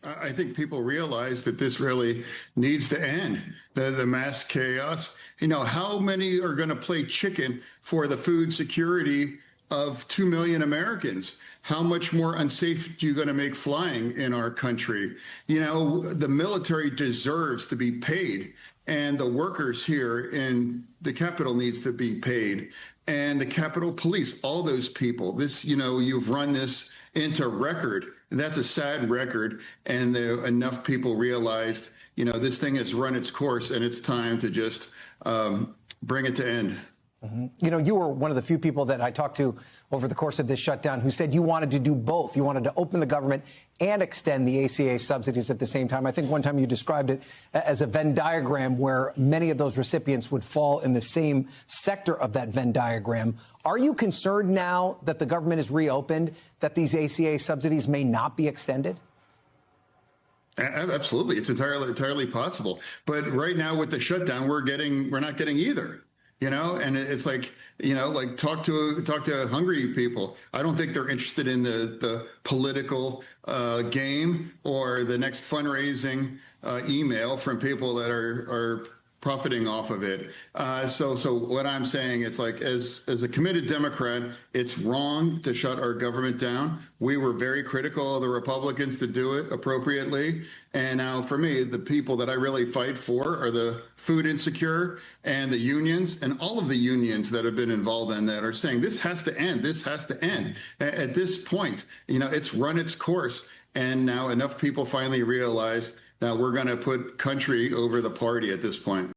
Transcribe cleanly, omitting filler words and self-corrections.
I think people realize that this really needs to end, the mass chaos. You know, how many are going to play chicken for the food security of 2 million Americans? How much more unsafe are you going to make flying in our country? You know, the military deserves to be paid, and the workers here in the Capitol needs to be paid, and the Capitol Police, all those people. This, you know, you've run this into record. That's a sad record, and enough people realized, you know, this thing has run its course, and it's time to just bring it to end. You know, you were one of the few people that I talked to over the course of this shutdown who said you wanted to do both. You wanted to open the government and extend the ACA subsidies at the same time. I think one time you described it as a Venn diagram where many of those recipients would fall in the same sector of that Venn diagram. Are you concerned now that the government is reopened that these ACA subsidies may not be extended? Absolutely. It's entirely possible. But right now with the shutdown, we're not getting either. You know, and it's like, you know, like talk to hungry people. I don't think they're interested in the political game or the next fundraising email from people that are profiting off of it. So what I'm saying, it's like, as a committed Democrat, it's wrong to shut our government down. We were very critical of the Republicans to do it appropriately. And now for me, the people that I really fight for are the food insecure and the unions, and all of the unions that have been involved in that are saying this has to end. This has to end. At this point, you know, it's run its course. And now enough people finally realize that we're going to put country over the party at this point.